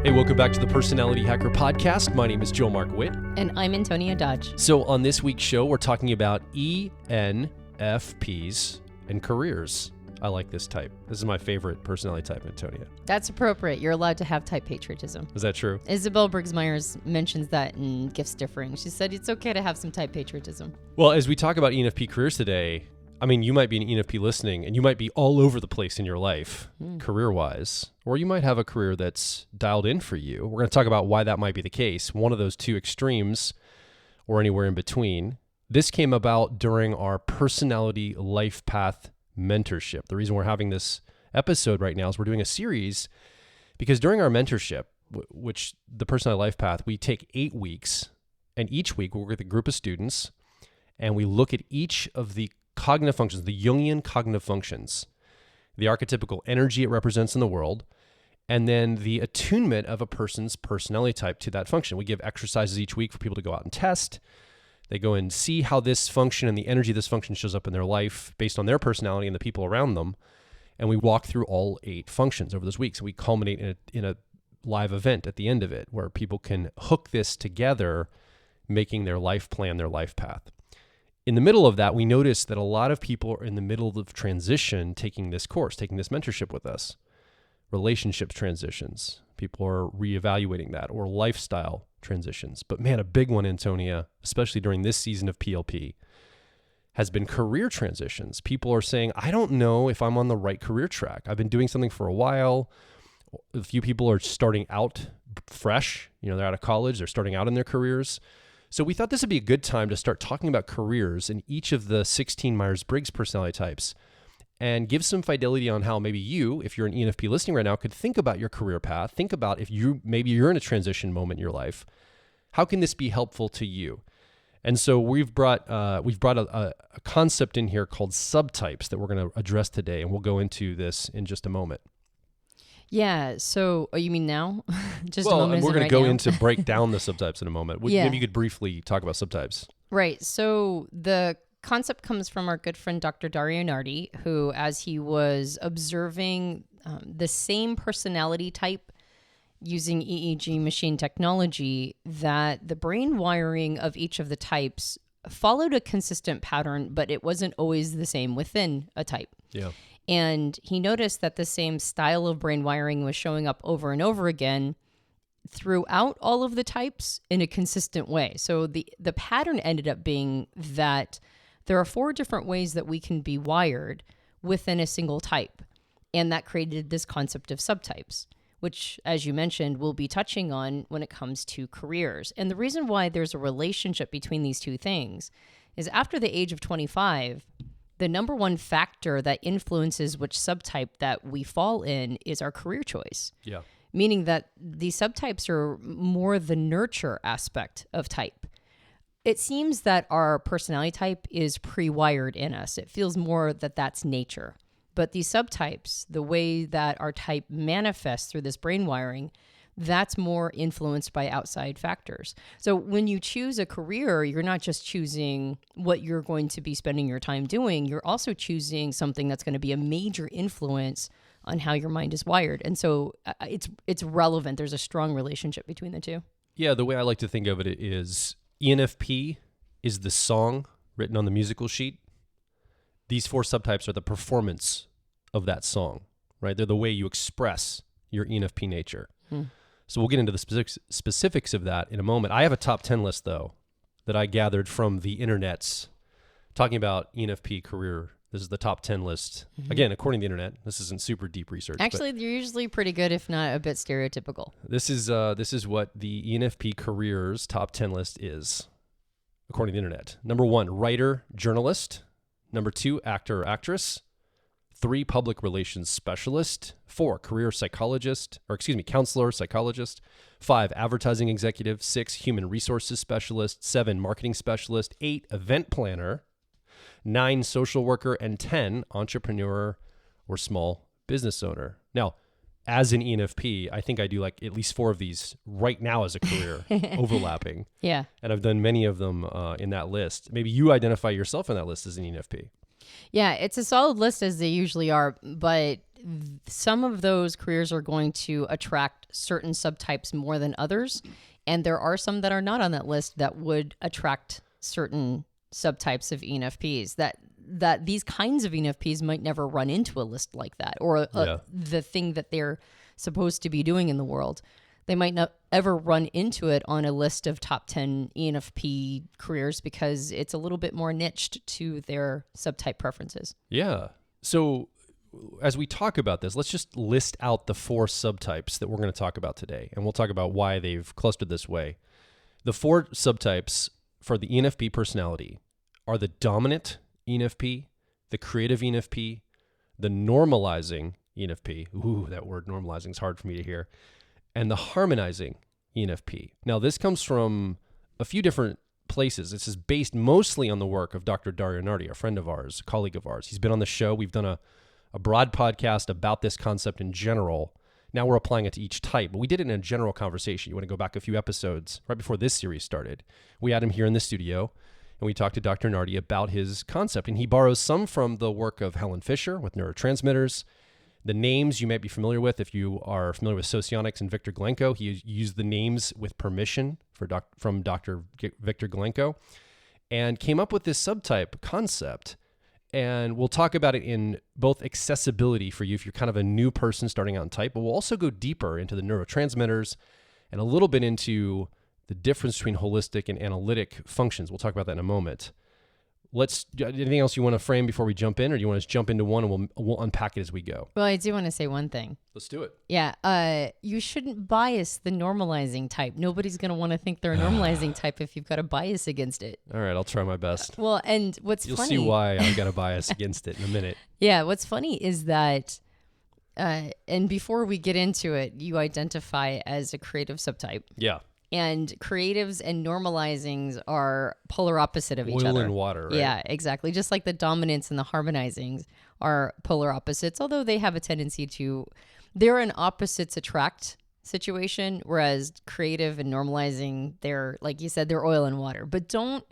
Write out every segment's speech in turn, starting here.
Hey, welcome back to the Personality Hacker Podcast. My name is Joel Mark Witt. And I'm Antonia Dodge. So on this week's show, we're talking about ENFPs and careers. I like this type. This is my favorite personality type, Antonia. That's appropriate. You're allowed to have type patriotism. Is that true? Isabel Briggs-Myers mentions that in Gifts Differing. She said it's okay to have some type patriotism. Well, as we talk about ENFP careers today, I mean, you might be an ENFP listening and you might be all over the place in your life, career-wise, or you might have a career that's dialed in for you. We're going to talk about why that might be the case, one of those two extremes or anywhere in between. This came about during our personality life path mentorship. The reason we're having this episode right now is we're doing a series because during our mentorship, which the personality life path, we take 8 weeks, and each week we'll work with a group of students and we look at each of the cognitive functions, the Jungian cognitive functions, the archetypical energy it represents in the world, and then the attunement of a person's personality type to that function. We give exercises each week for people to go out and test. They go and see how this function and the energy of this function shows up in their life based on their personality and the people around them. And we walk through all 8 functions over those weeks. We culminate in a live event at the end of it where people can hook this together, making their life plan, their life path. In the middle of that, we noticed that a lot of people are in the middle of transition taking this course, taking this mentorship with us. Relationships transitions. People are reevaluating that, or lifestyle transitions. But man, a big one, Antonia, especially during this season of PLP, has been career transitions. People are saying, I don't know if I'm on the right career track. I've been doing something for a while. A few people are starting out fresh. They're out of college. They're starting out in their careers. So we thought this would be a good time to start talking about careers in each of the 16 Myers-Briggs personality types and give some fidelity on how maybe you, if you're an ENFP listening right now, could think about your career path. Think about if maybe you're in a transition moment in your life. How can this be helpful to you? And so we've brought a concept in here called subtypes that we're going to address today, and we'll go into this in just a moment. Yeah. So, you mean now? Just well, a moment. And we're going right to go now? into break down the subtypes in a moment. Yeah. Maybe you could briefly talk about subtypes. Right. So the concept comes from our good friend, Dr. Dario Nardi, who, as he was observing the same personality type using EEG machine technology, that the brain wiring of each of the types followed a consistent pattern, but it wasn't always the same within a type. Yeah. And he noticed that the same style of brain wiring was showing up over and over again throughout all of the types in a consistent way. So the pattern ended up being that there are 4 different ways that we can be wired within a single type. And that created this concept of subtypes, which, as you mentioned, we'll be touching on when it comes to careers. And the reason why there's a relationship between these two things is after the age of 25, the number one factor that influences which subtype that we fall in is our career choice. Yeah. Meaning that these subtypes are more the nurture aspect of type. It seems that our personality type is pre-wired in us. It feels more that that's nature. But these subtypes, the way that our type manifests through this brain wiring, that's more influenced by outside factors. So when you choose a career, you're not just choosing what you're going to be spending your time doing. You're also choosing something that's going to be a major influence on how your mind is wired. And so it's relevant. There's a strong relationship between the two. Yeah, the way I like to think of it is ENFP is the song written on the musical sheet. These 4 subtypes are the performance of that song, right? They're the way you express your ENFP nature. So we'll get into the specifics of that in a moment. I have a top 10 list, though, that I gathered from the internets talking about ENFP career. This is the top 10 list. Again, according to the internet. This isn't super deep research. Actually, they're usually pretty good, if not a bit stereotypical. This is what the ENFP careers top 10 list is, according to the internet. Number 1, writer, journalist. Number 2, actor or actress. 3, public relations specialist. 4, career counselor, psychologist. 5, advertising executive. 6, human resources specialist. 7, marketing specialist. 8, event planner. 9, social worker. And 10, entrepreneur or small business owner. Now, as an ENFP, I think I do like at least 4 of these right now as a career overlapping. Yeah. And I've done many of them in that list. Maybe you identify yourself in that list as an ENFP. Yeah, it's a solid list as they usually are, but some of those careers are going to attract certain subtypes more than others. And there are some that are not on that list that would attract certain subtypes of ENFPs that these kinds of ENFPs might never run into a list like that, or the thing that they're supposed to be doing in the world. They might not ever run into it on a list of top 10 ENFP careers because it's a little bit more niched to their subtype preferences. Yeah. So as we talk about this, let's just list out the 4 subtypes that we're going to talk about today. And we'll talk about why they've clustered this way. The 4 subtypes for the ENFP personality are the dominant ENFP, the creative ENFP, the normalizing ENFP. Ooh, that word normalizing is hard for me to hear. And the harmonizing ENFP. Now, this comes from a few different places. This is based mostly on the work of Dr. Dario Nardi, a friend of ours, a colleague of ours. He's been on the show. We've done a broad podcast about this concept in general. Now we're applying it to each type, but we did it in a general conversation. You want to go back a few episodes right before this series started. We had him here in the studio, and we talked to Dr. Nardi about his concept, and he borrows some from the work of Helen Fisher with neurotransmitters. The names you might be familiar with if you are familiar with socionics and Victor Glenko. He used the names with permission from Dr. Victor Glenko and came up with this subtype concept. And we'll talk about it in both accessibility for you if you're kind of a new person starting out in type, but we'll also go deeper into the neurotransmitters and a little bit into the difference between holistic and analytic functions. We'll talk about that in a moment. Anything else you want to frame before we jump in, or do you want to just jump into one and we'll unpack it as we go? Well, I do want to say one thing. Let's do it. Yeah. You shouldn't bias the normalizing type. Nobody's going to want to think they're a normalizing type if you've got a bias against it. All right. I'll try my best. Well, and You'll see why I've got a bias against it in a minute. Yeah. What's funny is that, and before we get into it, you identify as a creative subtype. Yeah. And creatives and normalizings are polar opposite of each other. Oil and water, right? Yeah, exactly. Just like the dominants and the harmonizings are polar opposites, although they have a tendency they're an opposites attract situation, whereas creative and normalizing, they're, like you said, they're oil and water. But don't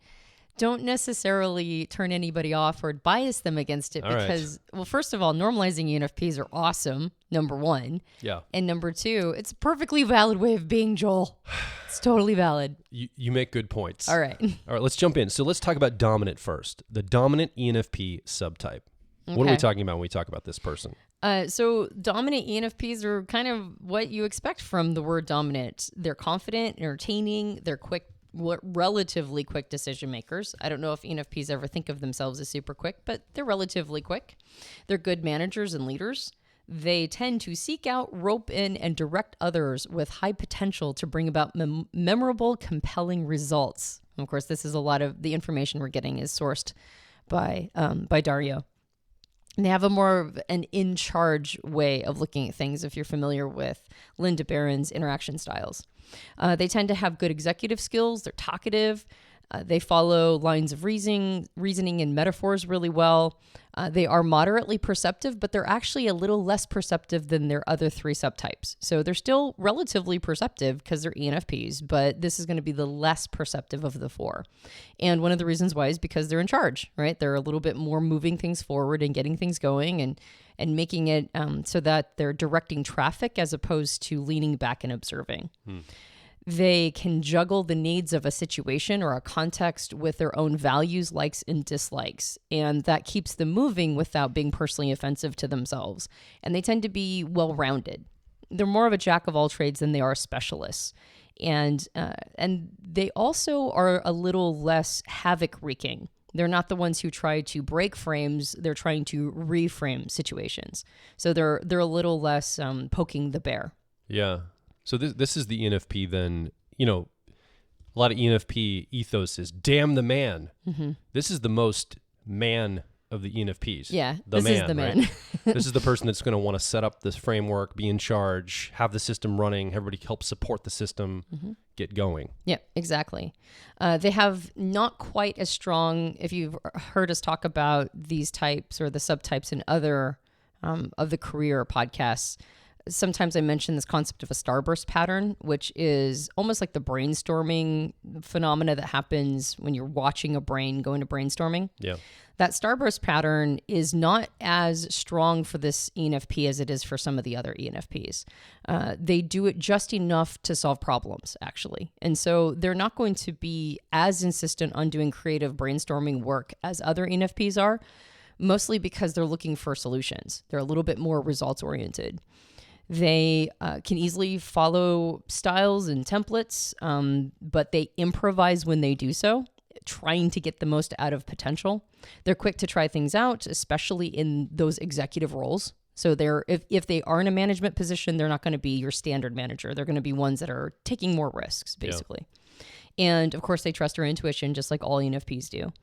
necessarily turn anybody off or bias them against it because, well, first of all, normalizing ENFPs are awesome, number one. Yeah. And number two, it's a perfectly valid way of being, Joel. It's totally valid. You make good points. All right. All right, let's jump in. So let's talk about dominant first. The dominant ENFP subtype. Okay. What are we talking about when we talk about this person? So dominant ENFPs are kind of what you expect from the word dominant. They're confident, entertaining, they're relatively quick decision makers. I don't know if ENFPs ever think of themselves as super quick, but they're relatively quick. They're good managers and leaders. They tend to seek out, rope in, and direct others with high potential to bring about memorable, compelling results. And of course, this is a lot of the information we're getting is sourced by Dario. And they have a more of an in-charge way of looking at things if you're familiar with Linda Barron's interaction styles. They tend to have good executive skills. They're talkative. They follow lines of reasoning and metaphors really well. They are moderately perceptive, but they're actually a little less perceptive than their other 3 subtypes. So they're still relatively perceptive because they're ENFPs, but this is going to be the less perceptive of the 4. And one of the reasons why is because they're in charge, right? They're a little bit more moving things forward and getting things going and making it so that they're directing traffic as opposed to leaning back and observing. They can juggle the needs of a situation or a context with their own values, likes, and dislikes. And that keeps them moving without being personally offensive to themselves. And they tend to be well-rounded. They're more of a jack of all trades than they are specialists. And they also are a little less havoc-wreaking. They're not the ones who try to break frames. They're trying to reframe situations. So they're a little less poking the bear. Yeah. So this is the ENFP then, a lot of ENFP ethos is damn the man. Mm-hmm. This is the most man of the ENFPs. Yeah, this is the man. Right? This is the person that's going to want to set up this framework, be in charge, have the system running, everybody help support the system, get going. Yeah, exactly. They have not quite as strong, if you've heard us talk about these types or the subtypes in other of the career podcasts, sometimes I mention this concept of a starburst pattern, which is almost like the brainstorming phenomena that happens when you're watching a brain go into brainstorming. Yeah. That starburst pattern is not as strong for this ENFP as it is for some of the other ENFPs. They do it just enough to solve problems, actually. And so they're not going to be as insistent on doing creative brainstorming work as other ENFPs are, mostly because they're looking for solutions. They're a little bit more results oriented. They can easily follow styles and templates, but they improvise when they do so, trying to get the most out of potential. They're quick to try things out, especially in those executive roles. So if they are in a management position, they're not going to be your standard manager. They're going to be ones that are taking more risks, basically. Yeah. And of course, they trust their intuition, just like all ENFPs do.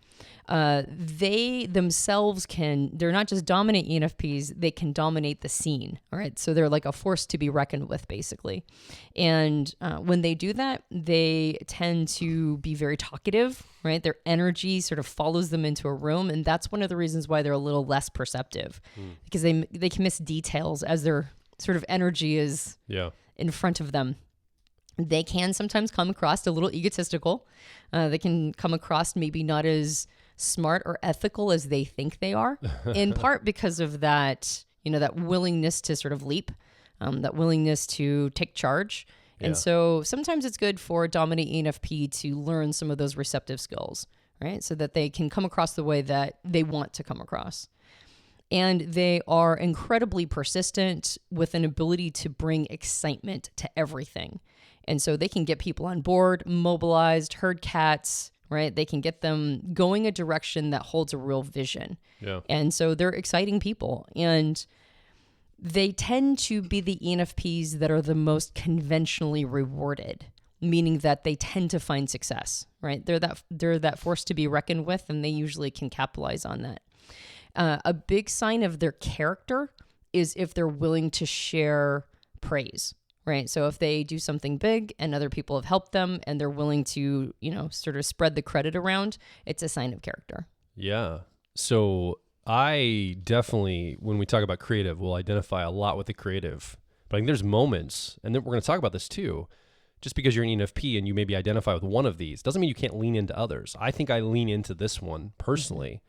They themselves they're not just dominant ENFPs, they can dominate the scene. All right. So they're like a force to be reckoned with, basically. And when they do that, they tend to be very talkative, right? Their energy sort of follows them into a room. And that's one of the reasons why they're a little less perceptive, because they can miss details as their sort of energy is in front of them. They can sometimes come across a little egotistical. They can come across maybe not as smart or ethical as they think they are, in part because of that, that willingness to sort of leap, that willingness to take charge. Yeah. And so sometimes it's good for a dominant ENFP to learn some of those receptive skills, right? So that they can come across the way that they want to come across. And they are incredibly persistent with an ability to bring excitement to everything. And so they can get people on board, mobilized, herd cats, right? They can get them going a direction that holds a real vision. Yeah. And so they're exciting people. And they tend to be the ENFPs that are the most conventionally rewarded, meaning that they tend to find success, right? They're that force to be reckoned with, and they usually can capitalize on that. A big sign of their character is if they're willing to share praise. Right. So if they do something big and other people have helped them and they're willing to, sort of spread the credit around, it's a sign of character. Yeah. So I definitely, when we talk about creative, will identify a lot with the creative. But I think there's moments, and then we're going to talk about this too, just because you're an ENFP and you maybe identify with one of these doesn't mean you can't lean into others. I think I lean into this one personally,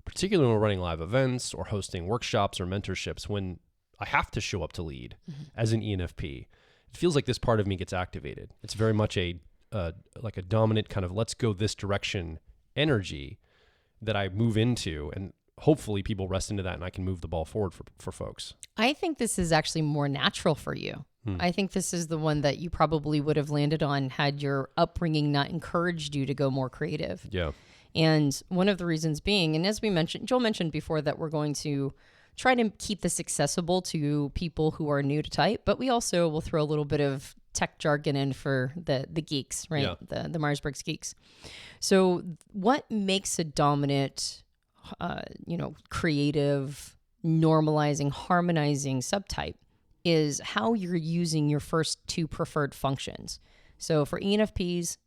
particularly when we're running live events or hosting workshops or mentorships, when I have to show up to lead as an ENFP. It feels like this part of me gets activated. It's very much like a dominant kind of let's go this direction energy that I move into, and hopefully people rest into that and I can move the ball forward for folks. I think this is actually more natural for you. I think this is the one that you probably would have landed on had your upbringing not encouraged you to go more creative. Yeah. And one of the reasons being, and as we mentioned, Joel mentioned before, that we're going to try to keep this accessible to people who are new to type, but we also will throw a little bit of tech jargon in for the geeks, right? Yeah. The Myers-Briggs geeks. So what makes a dominant, creative, normalizing, harmonizing subtype is how you're using your first two preferred functions. So for ENFPs,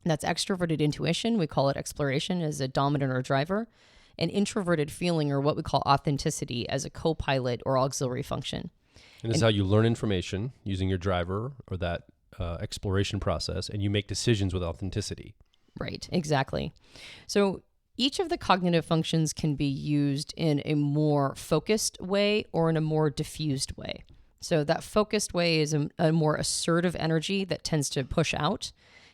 that's extroverted intuition. We call it exploration as a dominant or driver. And introverted feeling, or what we call authenticity, as a co-pilot or auxiliary function. And this is how you learn information using your driver or that exploration process, and you make decisions with authenticity. Right, exactly. So each of the cognitive functions can be used in a more focused way or in a more diffused way. So that focused way is a more assertive energy that tends to push out.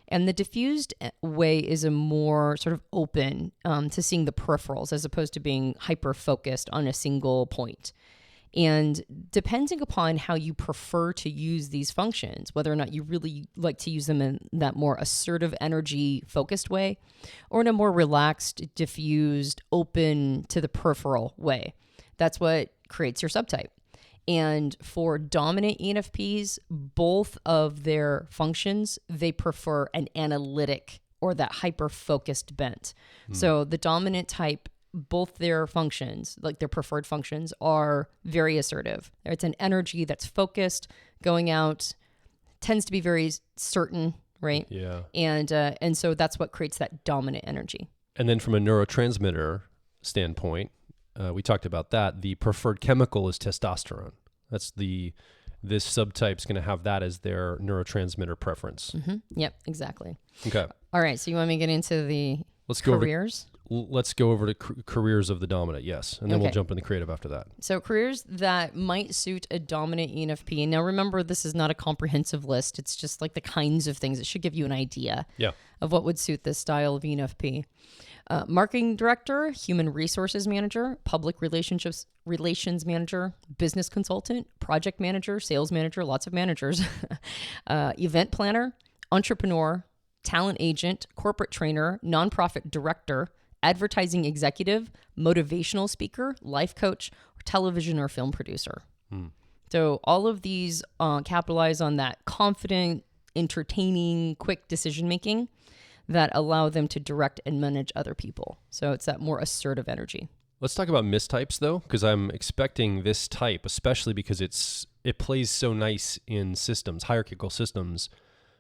And the diffused way is a more sort of open to seeing the peripherals as opposed to being hyper-focused on a single point. And depending upon how you prefer to use these functions, whether or not you really like to use them in that more assertive energy-focused way or in a more relaxed, diffused, open to the peripheral way, that's what creates your subtype. And for dominant ENFPs, both of their functions, they prefer an analytic or that hyper-focused bent. So the dominant type, both their functions, like their preferred functions, are very assertive. It's an energy that's focused, going out, tends to be very certain, right? Yeah. And so that's what creates that dominant energy. And then from a neurotransmitter standpoint, we talked about that. The preferred chemical is testosterone. This subtype's going to have that as their neurotransmitter preference. Yep, exactly. Okay. All right, so you want me to get into the careers? Let's go over to careers of the dominant, yes. And then we'll jump into creative after that. So careers that might suit a dominant ENFP. Now remember, this is not a comprehensive list. It's just like the kinds of things. It should give you an idea of what would suit this style of ENFP. Marketing director, human resources manager, public relations manager, business consultant, project manager, sales manager, lots of managers, event planner, entrepreneur, talent agent, corporate trainer, nonprofit director, advertising executive, motivational speaker, life coach, or television or film producer. So all of these capitalize on that confident, entertaining, quick decision-making that allow them to direct and manage other people. So it's that more assertive energy. Let's talk about mistypes though, because I'm expecting this type, especially because it plays so nice in systems, hierarchical systems.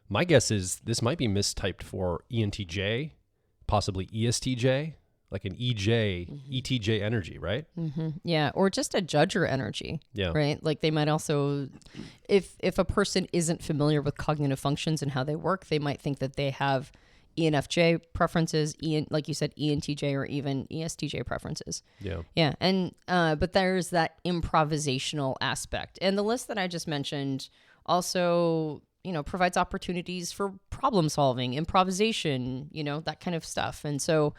My guess is this might be mistyped for ENTJ, possibly ESTJ, like an EJ, ETJ energy, right? Yeah, or just a judger energy, right? Like they might also, if a person isn't familiar with cognitive functions and how they work, they might think that they have ENFJ preferences, like you said, ENTJ or even ESTJ preferences. Yeah, and but there's that improvisational aspect. And the list that I just mentioned also provides opportunities for problem solving, improvisation, that kind of stuff. And so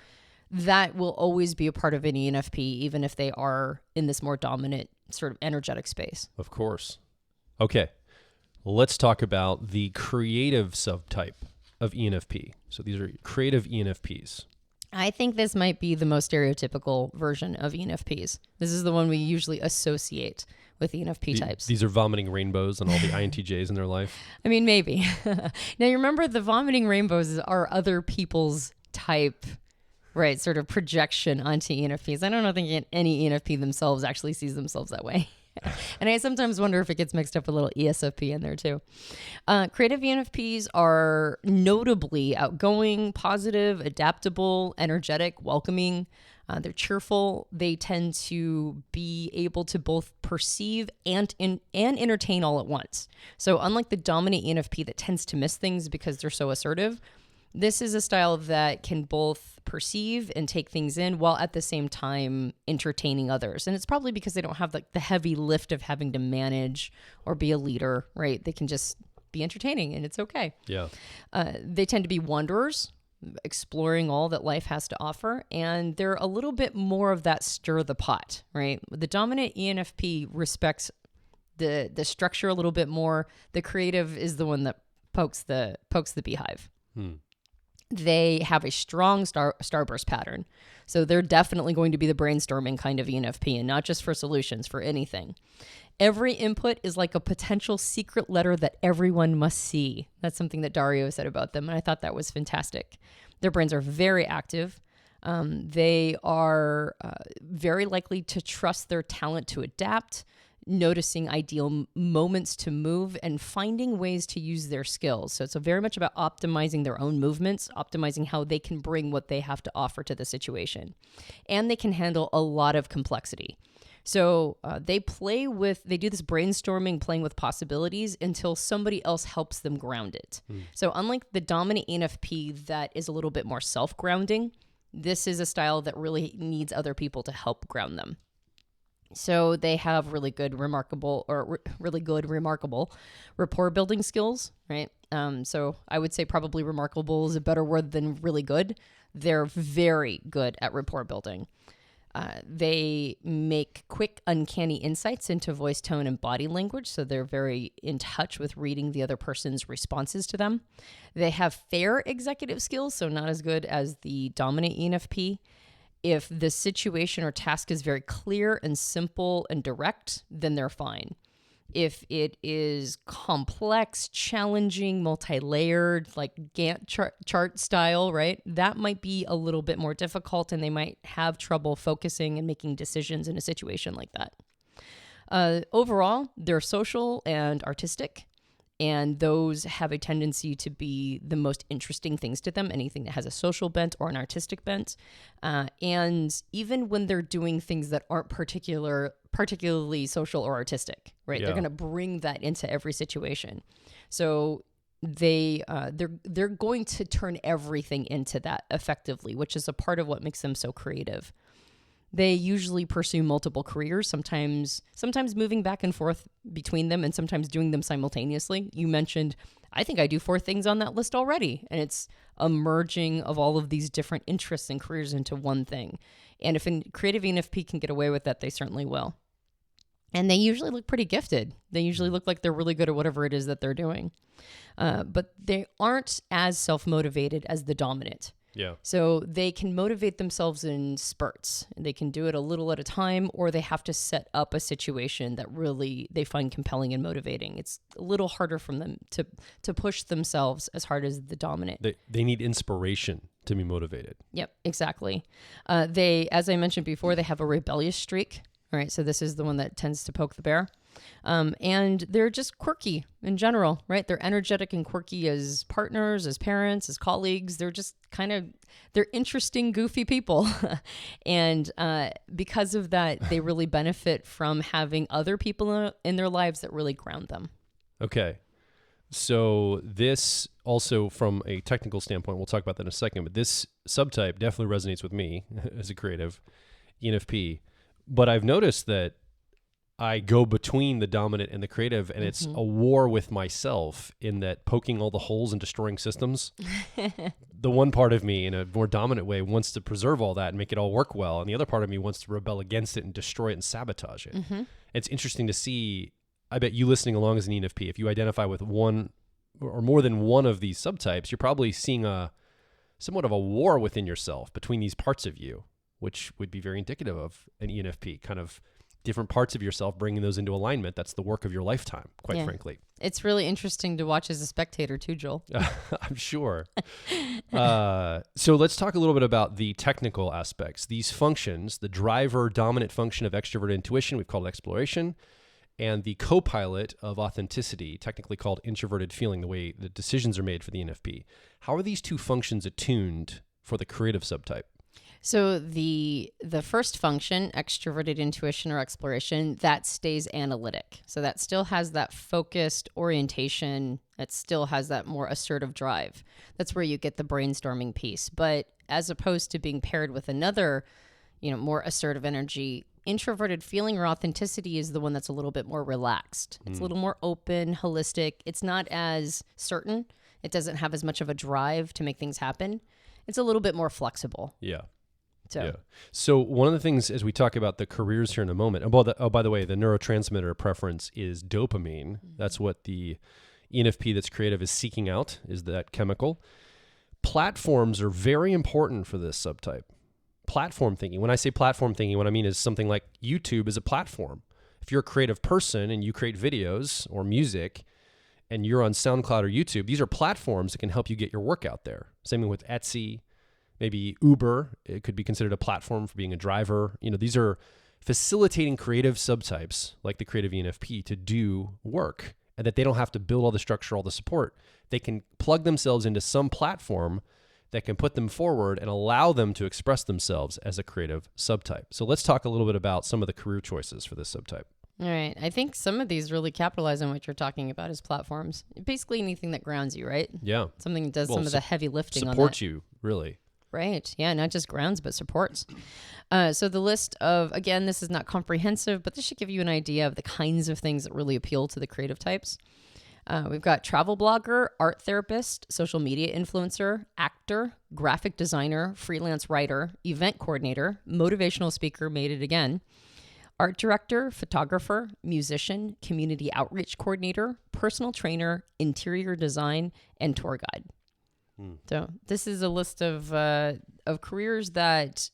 that will always be a part of an ENFP, even if they are in this more dominant sort of energetic space. Of course. Okay. Let's talk about the creative subtype of ENFP. So these are creative ENFPs. I think this might be the most stereotypical version of ENFPs. This is the one we usually associate with ENFP types. These are vomiting rainbows on all the INTJs in their life. I mean, maybe. Now, you remember the vomiting rainbows are other people's type, right? Sort of projection onto ENFPs. I don't think any ENFP themselves actually sees themselves that way. And I sometimes wonder if it gets mixed up with a little ESFP in there too. Creative ENFPs are notably outgoing, positive, adaptable, energetic, welcoming. They're cheerful. They tend to be able to both perceive and entertain all at once. So unlike the dominant ENFP that tends to miss things because they're so assertive, this is a style that can both perceive and take things in while at the same time entertaining others. And it's probably because they don't have the heavy lift of having to manage or be a leader, right? They can just be entertaining and it's okay. Yeah. They tend to be wanderers, exploring all that life has to offer. And they're a little bit more of that stir the pot, right? The dominant ENFP respects the structure a little bit more. The creative is the one that pokes the beehive. They have a strong starburst pattern. So they're definitely going to be the brainstorming kind of ENFP, and not just for solutions, for anything. Every input is like a potential secret letter that everyone must see. That's something that Dario said about them, and I thought that was fantastic. Their brains are very active. They are very likely to trust their talent to adapt, noticing ideal moments to move, and finding ways to use their skills. So it's very much about optimizing their own movements, optimizing how they can bring what they have to offer to the situation. And they can handle a lot of complexity. So they do this brainstorming, playing with possibilities until somebody else helps them ground it. So unlike the dominant ENFP that is a little bit more self-grounding, this is a style that really needs other people to help ground them. So they have really good, remarkable rapport building skills, right? So I would say probably remarkable is a better word than really good. They're very good at rapport building. They make quick, uncanny insights into voice tone and body language. So they're very in touch with reading the other person's responses to them. They have fair executive skills, so not as good as the dominant ENFP. If the situation or task is very clear and simple and direct, then they're fine. If it is complex, challenging, multi-layered, like Gantt chart style, right? That might be a little bit more difficult, and they might have trouble focusing and making decisions in a situation like that. Overall, they're social and artistic, And those have a tendency to be the most interesting things to them, anything that has a social bent or an artistic bent. And even when they're doing things that aren't particularly social or artistic, right? Yeah. They're going to bring that into every situation. So they're going to turn everything into that effectively, which is a part of what makes them so creative. They usually pursue multiple careers, sometimes moving back and forth between them and sometimes doing them simultaneously. You mentioned, I think I do 4 things on that list already. And it's a merging of all of these different interests and careers into one thing. And if a creative ENFP can get away with that, they certainly will. And they usually look pretty gifted. They usually look like they're really good at whatever it is that they're doing. But they aren't as self-motivated as the dominant. Yeah. So they can motivate themselves in spurts. They can do it a little at a time, or they have to set up a situation that really they find compelling and motivating. It's a little harder for them to push themselves as hard as the dominant. They need inspiration to be motivated. Yep, exactly. As I mentioned before, they have a rebellious streak. All right, so this is the one that tends to poke the bear. And they're just quirky in general, right? They're energetic and quirky as partners, as parents, as colleagues. They're just they're interesting, goofy people. And because of that, they really benefit from having other people in their lives that really ground them. Okay. So this also, from a technical standpoint, we'll talk about that in a second, but this subtype definitely resonates with me as a creative ENFP. But I've noticed that I go between the dominant and the creative, and it's a war with myself in that poking all the holes and destroying systems. The one part of me in a more dominant way wants to preserve all that and make it all work well. And the other part of me wants to rebel against it and destroy it and sabotage it. It's interesting to see, I bet you listening along as an ENFP, if you identify with one or more than one of these subtypes, you're probably seeing somewhat of a war within yourself between these parts of you, which would be very indicative of an ENFP, kind of different parts of yourself, bringing those into alignment. That's the work of your lifetime, quite frankly. It's really interesting to watch as a spectator too, Joel. I'm sure. So let's talk a little bit about the technical aspects. These functions, the driver dominant function of extroverted intuition, we've called it exploration, and the co-pilot of authenticity, technically called introverted feeling, the way the decisions are made for the ENFP. How are these two functions attuned for the creative subtype? So the first function, extroverted intuition or exploration, that stays analytic. So that still has that focused orientation. That still has that more assertive drive. That's where you get the brainstorming piece. But as opposed to being paired with another, more assertive energy, introverted feeling or authenticity is the one that's a little bit more relaxed. It's a little more open, holistic. It's not as certain. It doesn't have as much of a drive to make things happen. It's a little bit more flexible. Yeah. So. So one of the things as we talk about the careers here in a moment, by the way, the neurotransmitter preference is dopamine. That's what the ENFP that's creative is seeking out, is that chemical. Platforms are very important for this subtype. Platform thinking. When I say platform thinking, what I mean is something like YouTube is a platform. If you're a creative person and you create videos or music and you're on SoundCloud or YouTube, these are platforms that can help you get your work out there. Same thing with Etsy. Maybe Uber, it could be considered a platform for being a driver. These are facilitating creative subtypes like the creative ENFP to do work, and that they don't have to build all the structure, all the support. They can plug themselves into some platform that can put them forward and allow them to express themselves as a creative subtype. So let's talk a little bit about some of the career choices for this subtype. All right. I think some of these really capitalize on what you're talking about as platforms. Basically anything that grounds you, right? Yeah. Something that does some of the heavy lifting on that. Supports you, really. Right. Yeah, not just grounds, but supports. So the list of, again, this is not comprehensive, but this should give you an idea of the kinds of things that really appeal to the creative types. We've got travel blogger, art therapist, social media influencer, actor, graphic designer, freelance writer, event coordinator, motivational speaker, made it again, art director, photographer, musician, community outreach coordinator, personal trainer, interior design, and tour guide. So this is a list of careers that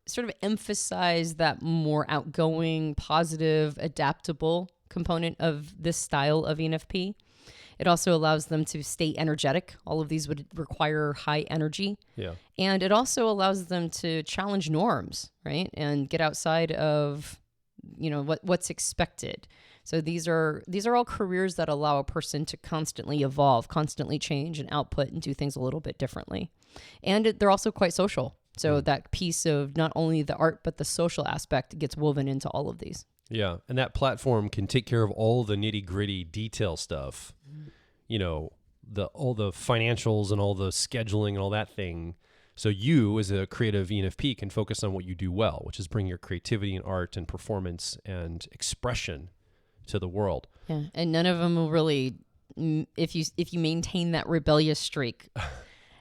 sort of emphasize that more outgoing, positive, adaptable component of this style of ENFP. It also allows them to stay energetic. All of these would require high energy. Yeah. And it also allows them to challenge norms, right? And get outside of, what's expected. So these are all careers that allow a person to constantly evolve, constantly change and output and do things a little bit differently. And they're also quite social. So that piece of not only the art, but the social aspect gets woven into all of these. Yeah. And that platform can take care of all the nitty gritty detail stuff, you know, all the financials and all the scheduling and all that thing. So you, as a creative ENFP, can focus on what you do well, which is bring your creativity and art and performance and expression to the world. Yeah, and none of them will really. If you maintain that rebellious streak,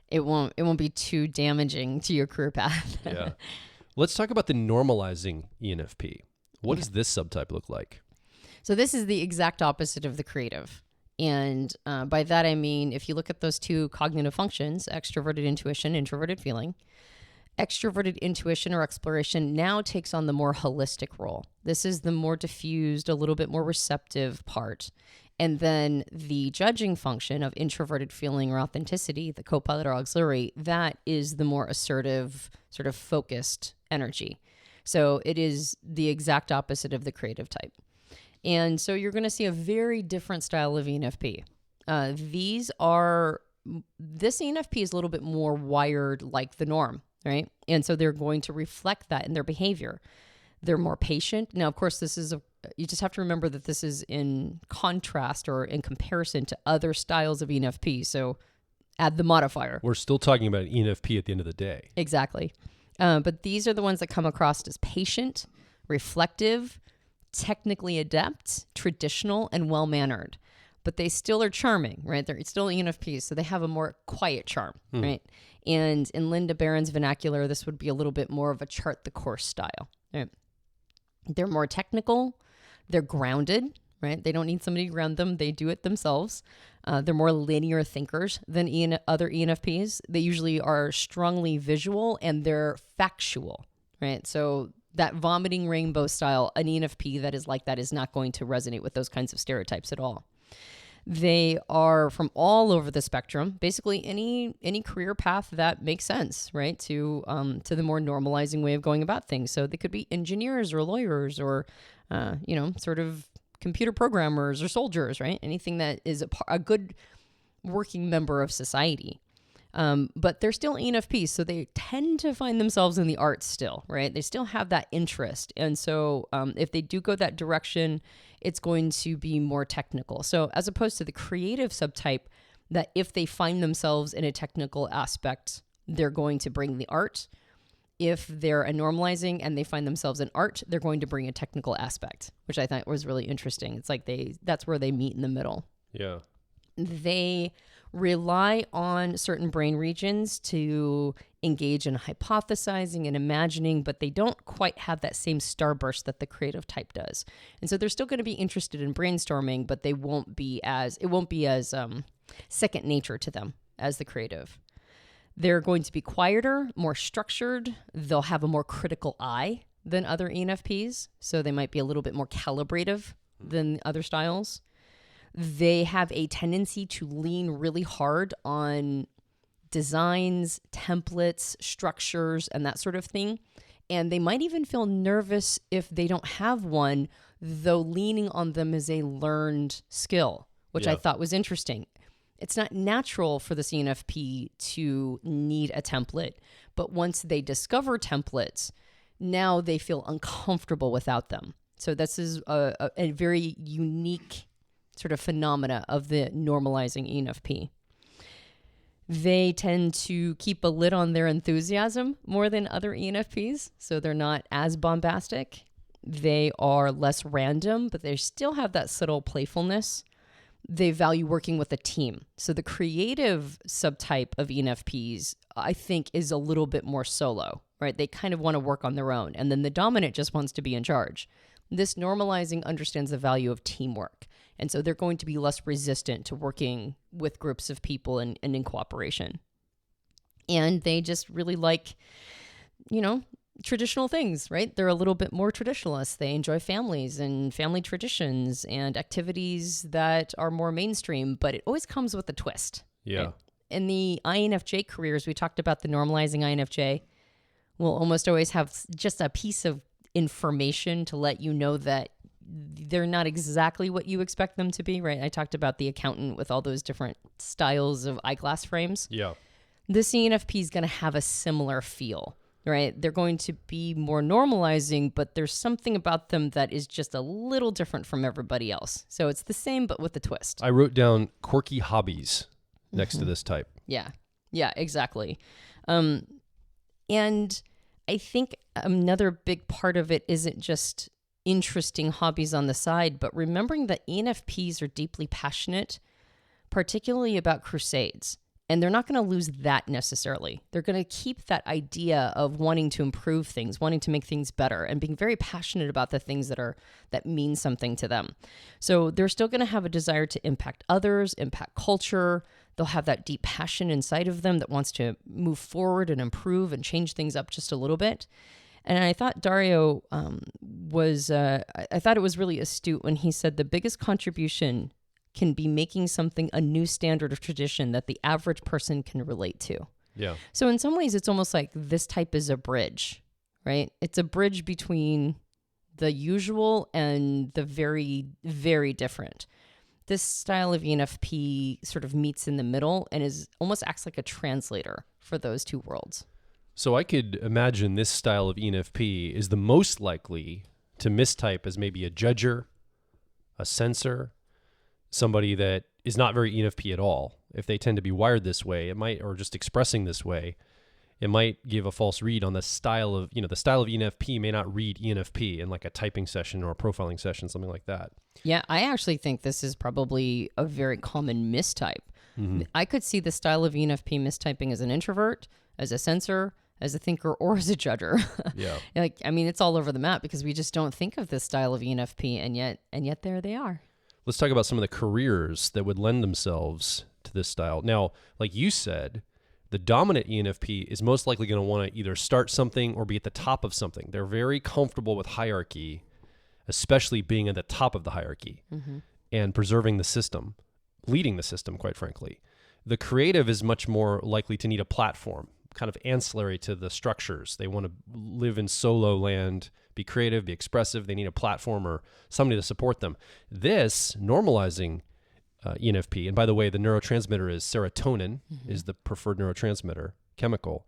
it won't be too damaging to your career path. Yeah. Let's talk about the normalizing ENFP. What does this subtype look like? So this is the exact opposite of the creative. And by that, I mean, if you look at those two cognitive functions, extroverted intuition, introverted feeling, extroverted intuition or exploration now takes on the more holistic role. This is the more diffused, a little bit more receptive part. And then the judging function of introverted feeling or authenticity, the co-pilot or auxiliary, that is the more assertive, sort of focused energy. So it is the exact opposite of the creative type. And so you're going to see a very different style of ENFP. This ENFP is a little bit more wired like the norm, right? And so they're going to reflect that in their behavior. They're more patient. Now, of course, you just have to remember that this is in contrast or in comparison to other styles of ENFP. So add the modifier. We're still talking about ENFP at the end of the day. Exactly. But these are the ones that come across as patient, reflective, technically adept, traditional, and well-mannered. But they still are charming, right? They're still ENFPs, so they have a more quiet charm, right? And in Linda Barron's vernacular, this would be a little bit more of a chart the course style, right? They're more technical. They're grounded, right? They don't need somebody to ground them. They do it themselves. They're more linear thinkers than other ENFPs. They usually are strongly visual and they're factual, right? So that vomiting rainbow style, an ENFP that is like that is not going to resonate with those kinds of stereotypes at all. They are from all over the spectrum, basically any career path that makes sense, right? To the more normalizing way of going about things. So they could be engineers or lawyers or, sort of computer programmers or soldiers, right? Anything that is a good working member of society. But they're still ENFPs, so they tend to find themselves in the arts still, right? They still have that interest. And so if they do go that direction, it's going to be more technical. So as opposed to the creative subtype, that if they find themselves in a technical aspect, they're going to bring the art. If they're a normalizing and they find themselves in art, they're going to bring a technical aspect, which I thought was really interesting. It's like that's where they meet in the middle. Yeah. They rely on certain brain regions to engage in hypothesizing and imagining, but they don't quite have that same starburst that the creative type does. And so they're still going to be interested in brainstorming, but it won't be as second nature to them as the creative. They're going to be quieter, more structured. They'll have a more critical eye than other ENFPs, so they might be a little bit more calibrative than other styles. They have a tendency to lean really hard on designs, templates, structures, and that sort of thing. And they might even feel nervous if they don't have one, though leaning on them is a learned skill, which I thought was interesting. It's not natural for the CNFP to need a template, but once they discover templates, now they feel uncomfortable without them. So this is a very unique sort of phenomena of the normalizing ENFP. They tend to keep a lid on their enthusiasm more than other ENFPs, so they're not as bombastic. They are less random, but they still have that subtle playfulness. They value working with a team. So the creative subtype of ENFPs, I think, is a little bit more solo, right? They kind of want to work on their own. And then the dominant just wants to be in charge. This normalizing understands the value of teamwork. And so they're going to be less resistant to working with groups of people and in cooperation. And they just really like, traditional things, right? They're a little bit more traditionalist. They enjoy families and family traditions and activities that are more mainstream, but it always comes with a twist. Yeah. Right? In the INFJ careers, we talked about the normalizing INFJ. We'll almost always have just a piece of information to let you know that they're not exactly what you expect them to be, right? I talked about the accountant with all those different styles of eyeglass frames. Yeah. This ENFP is going to have a similar feel, right? They're going to be more normalizing, but there's something about them that is just a little different from everybody else. So it's the same, but with a twist. I wrote down quirky hobbies next to this type. Yeah. Yeah, exactly. And I think another big part of it isn't just interesting hobbies on the side, but remembering that ENFPs are deeply passionate, particularly about crusades. And they're not going to lose that necessarily. They're going to keep that idea of wanting to improve things, wanting to make things better, and being very passionate about the things that mean something to them. So they're still going to have a desire to impact others, impact culture. They'll have that deep passion inside of them that wants to move forward and improve and change things up just a little bit. And I thought Dario I thought it was really astute when he said the biggest contribution can be making something a new standard of tradition that the average person can relate to. Yeah. So in some ways, it's almost like this type is a bridge, right? It's a bridge between the usual and the very, very different. This style of ENFP sort of meets in the middle and almost acts like a translator for those two worlds. So I could imagine this style of ENFP is the most likely to mistype as maybe a judger, a censor, somebody that is not very ENFP at all. If they tend to be wired this way, it might, or just expressing this way, it might give a false read on the style of ENFP may not read ENFP in like a typing session or a profiling session, something like that. Yeah, I actually think this is probably a very common mistype. Mm-hmm. I could see the style of ENFP mistyping as an introvert, as a censor, as a thinker, or as a judger. Yeah. It's all over the map because we just don't think of this style of ENFP, and yet there they are. Let's talk about some of the careers that would lend themselves to this style. Now, like you said, the dominant ENFP is most likely going to want to either start something or be at the top of something. They're very comfortable with hierarchy, especially being at the top of the hierarchy and preserving the system, leading the system, quite frankly. The creative is much more likely to need a platform, kind of ancillary to the structures. They want to live in solo land, be creative, be expressive. They need a platform or somebody to support them. This normalizing ENFP, and by the way, the neurotransmitter is serotonin, is the preferred neurotransmitter chemical.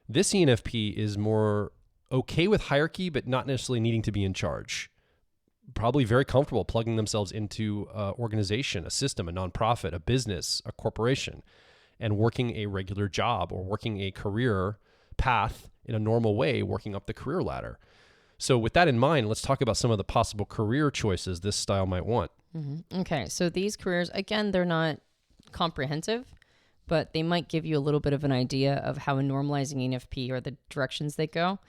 This ENFP is more okay with hierarchy, but not necessarily needing to be in charge. Probably very comfortable plugging themselves into an organization, a system, a nonprofit, a business, a corporation, and working a regular job or working a career path in a normal way, working up the career ladder. So with that in mind, let's talk about some of the possible career choices this style might want. Okay, so these careers, again, they're not comprehensive, but they might give you a little bit of an idea of how a normalizing ENFP or the directions they go.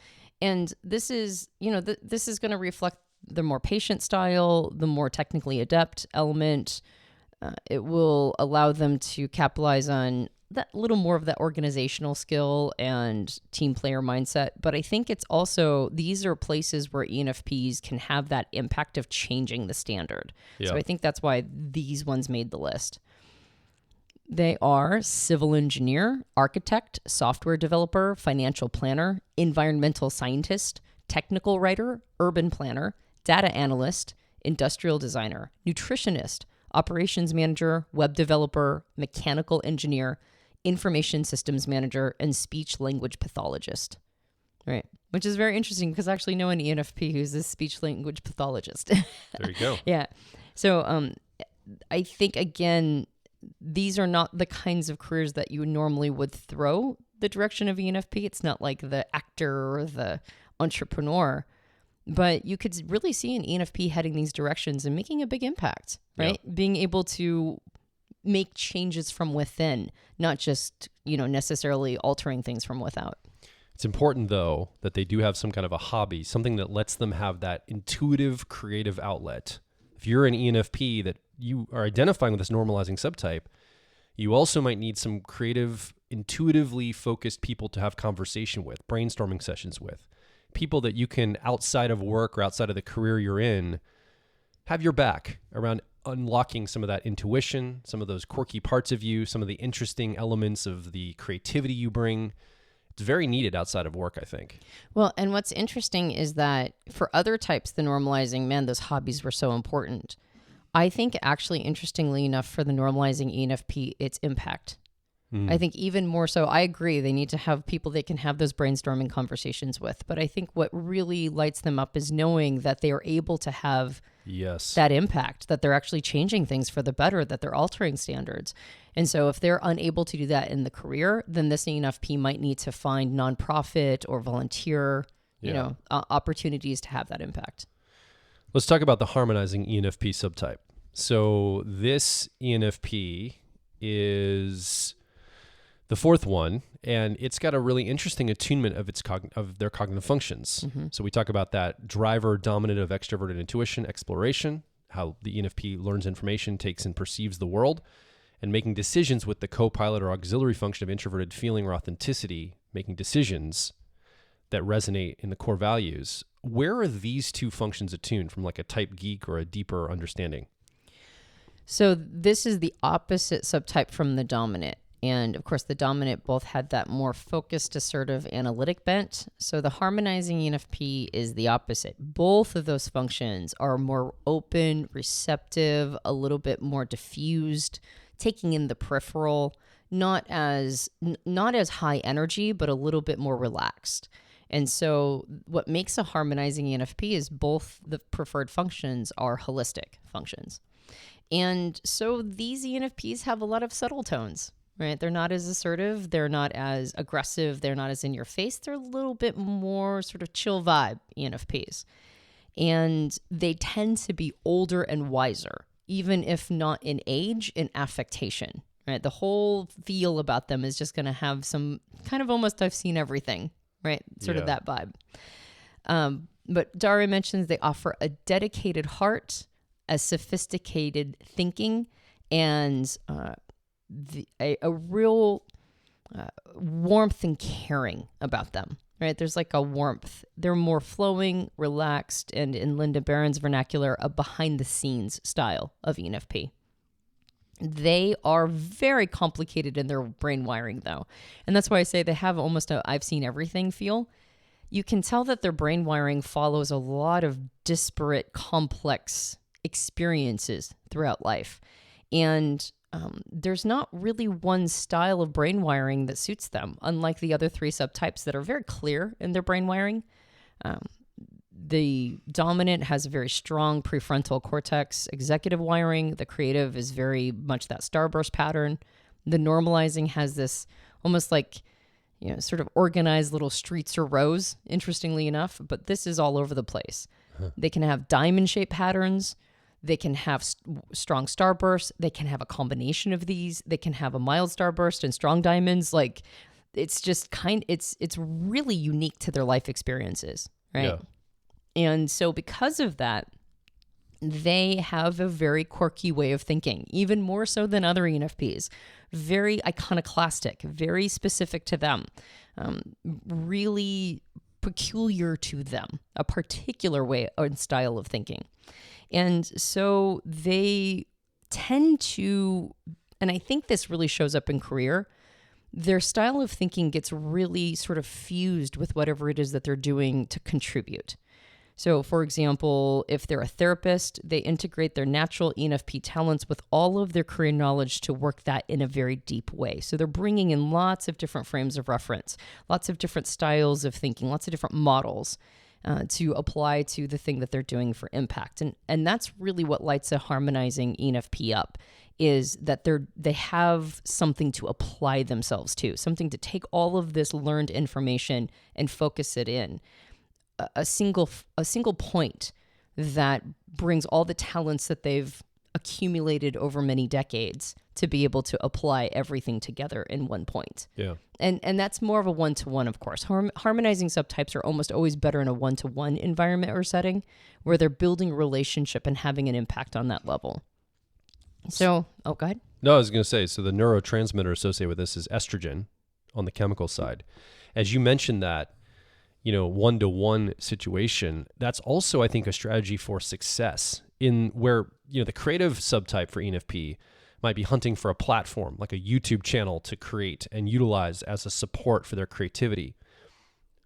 And this is, this is going to reflect the more patient style, the more technically adept element. It will allow them to capitalize on that little more of that organizational skill and team player mindset. But I think it's also, these are places where ENFPs can have that impact of changing the standard. Yeah. So I think that's why these ones made the list. They are civil engineer, architect, software developer, financial planner, environmental scientist, technical writer, urban planner, data analyst, industrial designer, nutritionist, operations manager, web developer, mechanical engineer, information systems manager, and speech language pathologist. Right. Which is very interesting because I actually know an ENFP who's a speech language pathologist. There you go. Yeah. So I think, again, these are not the kinds of careers that you normally would throw the direction of ENFP. It's not like the actor or the entrepreneur. But you could really see an ENFP heading these directions and making a big impact, right? Yeah. Being able to make changes from within, not just, necessarily altering things from without. It's important, though, that they do have some kind of a hobby, something that lets them have that intuitive, creative outlet. If you're an ENFP that you are identifying with this normalizing subtype, you also might need some creative, intuitively focused people to have conversation with, brainstorming sessions with. People that you can, outside of work or outside of the career you're in, have your back around unlocking some of that intuition, some of those quirky parts of you, some of the interesting elements of the creativity you bring It's very needed outside of work, I think. Well, and what's interesting is that for other types, the normalizing, man, those hobbies were so important. I think actually, interestingly enough, for the normalizing ENFP, it's impact. I think even more so, I agree, they need to have people they can have those brainstorming conversations with. But I think what really lights them up is knowing that they are able to have that impact, that they're actually changing things for the better, that they're altering standards. And so if they're unable to do that in the career, then this ENFP might need to find nonprofit or volunteer, opportunities to have that impact. Let's talk about the harmonizing ENFP subtype. So this ENFP is the fourth one, and it's got a really interesting attunement of their cognitive functions. So we talk about that driver dominant of extroverted intuition, exploration, how the ENFP learns information, takes and perceives the world, and making decisions with the co-pilot or auxiliary function of introverted feeling or authenticity, making decisions that resonate in the core values. Where are these two functions attuned from, like a type geek or a deeper understanding? So this is the opposite subtype from the dominant. And of course, the dominant both had that more focused, assertive, analytic bent. So the harmonizing ENFP is the opposite. Both of those functions are more open, receptive, a little bit more diffused, taking in the peripheral, not as high energy, but a little bit more relaxed. And so what makes a harmonizing ENFP is both the preferred functions are holistic functions. And so these ENFPs have a lot of subtle tones. Right? They're not as assertive. They're not as aggressive. They're not as in your face. They're a little bit more sort of chill vibe ENFPs. And they tend to be older and wiser, even if not in age, in affectation. Right? The whole feel about them is just going to have some kind of almost I've seen everything, right? Sort of that vibe. But Dario mentions they offer a dedicated heart, a sophisticated thinking, and a real warmth and caring about them, right? There's like a warmth. They're more flowing, relaxed, and in Linda Barron's vernacular, a behind-the-scenes style of ENFP. They are very complicated in their brain wiring, though. And that's why I say they have almost a I've seen everything feel. You can tell that their brain wiring follows a lot of disparate, complex experiences throughout life. And there's not really one style of brain wiring that suits them, unlike the other three subtypes that are very clear in their brain wiring. The dominant has a very strong prefrontal cortex executive wiring. The creative is very much that starburst pattern. The normalizing has this almost like, sort of organized little streets or rows, interestingly enough, but this is all over the place. They can have diamond-shaped patterns. They can have strong starbursts. They can have a combination of these. They can have a mild starburst and strong diamonds. Like, it's just it's really unique to their life experiences, right? Yeah. And so because of that, they have a very quirky way of thinking, even more so than other ENFPs. Very iconoclastic, very specific to them, really peculiar to them, a particular way and style of thinking. And so they tend to, and I think this really shows up in career, their style of thinking gets really sort of fused with whatever it is that they're doing to contribute. So, for example, if they're a therapist, they integrate their natural ENFP talents with all of their career knowledge to work that in a very deep way. So they're bringing in lots of different frames of reference, lots of different styles of thinking, lots of different models to apply to the thing that they're doing for impact. And that's really what lights a harmonizing ENFP up, is that they have something to apply themselves to, something to take all of this learned information and focus it in. A single point that brings all the talents that they've accumulated over many decades to be able to apply everything together in one point. Yeah. And that's more of a one-to-one, of course. Harmonizing subtypes are almost always better in a one-to-one environment or setting where they're building a relationship and having an impact on that level. So, go ahead. No, I was going to say, so the neurotransmitter associated with this is estrogen on the chemical side. As you mentioned that, one-to-one situation, that's also, I think, a strategy for success in where, the creative subtype for ENFP might be hunting for a platform like a YouTube channel to create and utilize as a support for their creativity.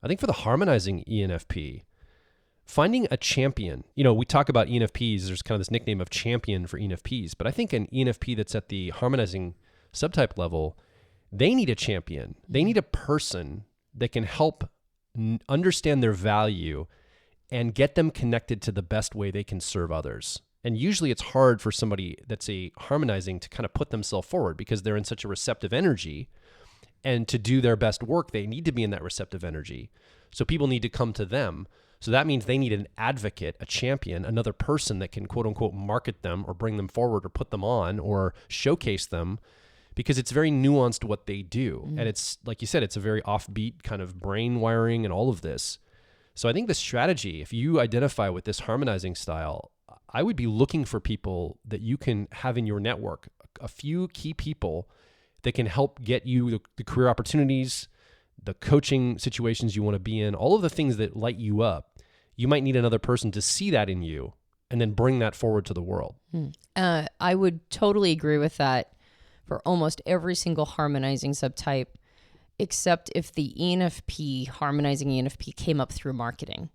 I think for the harmonizing ENFP, finding a champion, we talk about ENFPs, there's kind of this nickname of champion for ENFPs, but I think an ENFP that's at the harmonizing subtype level, they need a champion. They need a person that can help understand their value and get them connected to the best way they can serve others. And usually it's hard for somebody that's a harmonizing to kind of put themselves forward because they're in such a receptive energy, and to do their best work, they need to be in that receptive energy. So people need to come to them. So that means they need an advocate, a champion, another person that can quote unquote market them or bring them forward or put them on or showcase them, because it's very nuanced what they do. And it's, like you said, it's a very offbeat kind of brain wiring and all of this. So I think the strategy, if you identify with this harmonizing style, I would be looking for people that you can have in your network, a few key people that can help get you the career opportunities, the coaching situations you want to be in, all of the things that light you up. You might need another person to see that in you and then bring that forward to the world. I would totally agree with that for almost every single harmonizing subtype, except if the ENFP, harmonizing ENFP, came up through marketing.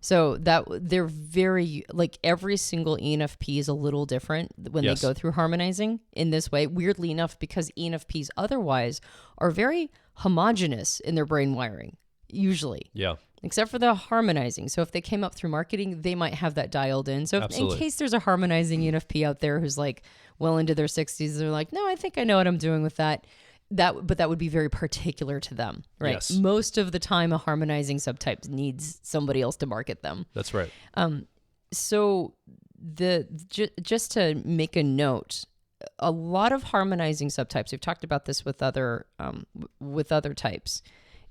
So that they're very, like, every single ENFP is a little different when they go through harmonizing in this way, weirdly enough, because ENFPs otherwise are very homogenous in their brain wiring, usually. Yeah. Except for the harmonizing. So if they came up through marketing, they might have that dialed in. So in case there's a harmonizing ENFP out there who's like well into their 60s, they're like, no, I think I know what I'm doing with that. But that would be very particular to them, right? Yes. Most of the time, a harmonizing subtype needs somebody else to market them. That's right. So just to make a note, a lot of harmonizing subtypes, we've talked about this with other types,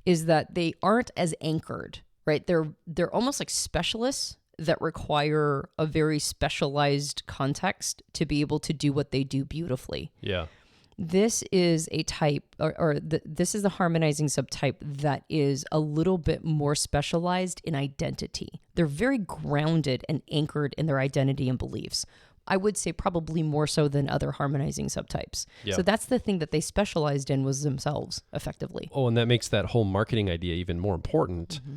is that they aren't as anchored, right? They're almost like specialists that require a very specialized context to be able to do what they do beautifully. Yeah. This is a type, this is the harmonizing subtype that is a little bit more specialized in identity. They're very grounded and anchored in their identity and beliefs. I would say probably more so than other harmonizing subtypes. Yeah. So that's the thing that they specialized in, was themselves, effectively. Oh, and that makes that whole marketing idea even more important. Mm-hmm.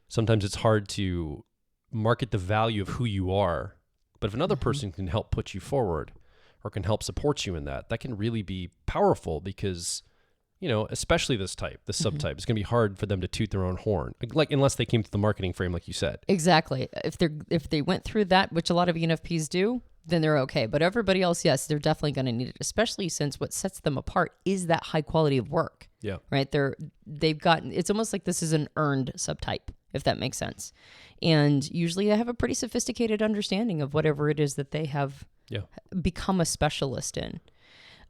Sometimes it's hard to market the value of who you are, but if another person can help put you forward or can help support you in that can really be powerful, because, especially this subtype, it's going to be hard for them to toot their own horn, like unless they came to the marketing frame, like you said. Exactly. If they went through that, which a lot of ENFPs do, then they're okay. But everybody else, yes, they're definitely going to need it, especially since what sets them apart is that high quality of work. Yeah. Right. It's almost like this is an earned subtype, if that makes sense. And usually they have a pretty sophisticated understanding of whatever it is that they have become a specialist in.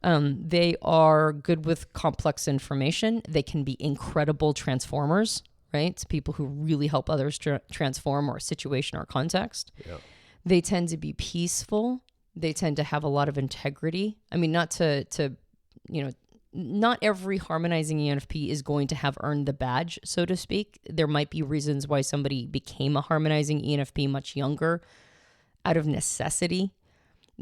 They are good with complex information. They can be incredible transformers, right? It's people who really help others transform or a situation or context. Yeah. They tend to be peaceful. They tend to have a lot of integrity. I mean, not every harmonizing ENFP is going to have earned the badge, so to speak. There might be reasons why somebody became a harmonizing ENFP much younger out of necessity.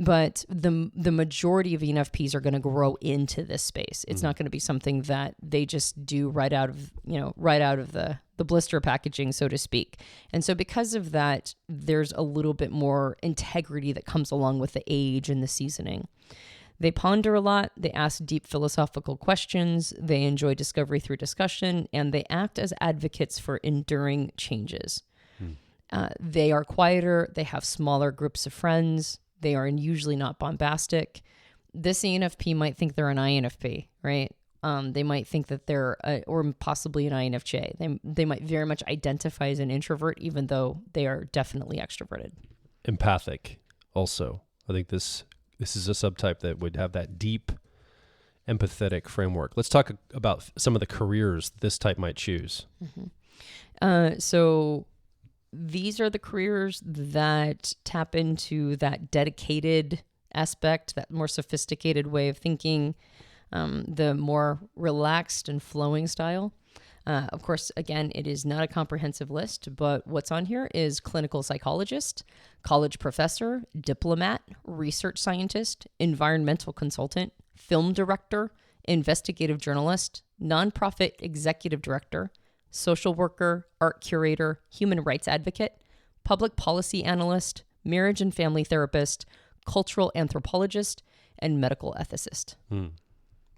But the majority of ENFPs are going to grow into this space. It's not going to be something that they just do right out of the blister packaging, so to speak. And so because of that, there's a little bit more integrity that comes along with the age and the seasoning. They ponder a lot. They ask deep philosophical questions. They enjoy discovery through discussion, and they act as advocates for enduring changes. They are quieter. They have smaller groups of friends. They are usually not bombastic. This ENFP might think they're an INFP, right? They might think that they're, or possibly an INFJ. They might very much identify as an introvert, even though they are definitely extroverted. Empathic, also. I think this is a subtype that would have that deep, empathetic framework. Let's talk about some of the careers this type might choose. So these are the careers that tap into that dedicated aspect, that more sophisticated way of thinking, the more relaxed and flowing style. Of course, again, it is not a comprehensive list, but what's on here is clinical psychologist, college professor, diplomat, research scientist, environmental consultant, film director, investigative journalist, nonprofit executive director, social worker, art curator, human rights advocate, public policy analyst, marriage and family therapist, cultural anthropologist, and medical ethicist. They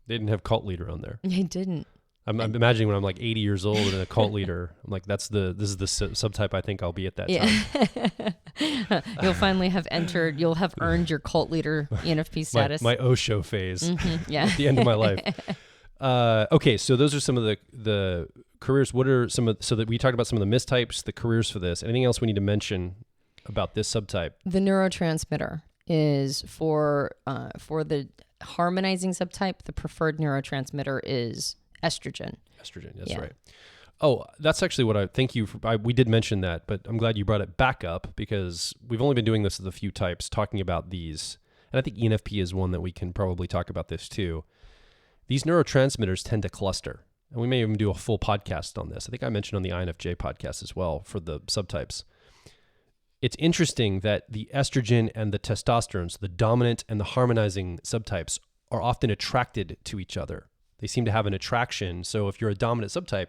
didn't have cult leader on there. They didn't. I'm imagining when I'm like 80 years old and a cult leader, I'm like, this is the subtype I think I'll be at that time. You'll finally have you'll have earned your cult leader ENFP status. My Osho phase at the end of my life. Okay, so those are some of the careers. What are so that we talked about some of the mistypes, the careers for this. Anything else we need to mention about this subtype? The neurotransmitter is for the harmonizing subtype. The preferred neurotransmitter is estrogen. Estrogen, that's right. Oh, that's actually what thank you for, we did mention that, but I'm glad you brought it back up because we've only been doing this with a few types, talking about these. And I think ENFP is one that we can probably talk about this too. These neurotransmitters tend to cluster. And we may even do a full podcast on this. I think I mentioned on the INFJ podcast as well for the subtypes. It's interesting that the estrogen and the testosterone, so the dominant and the harmonizing subtypes, are often attracted to each other. They seem to have an attraction. So if you're a dominant subtype,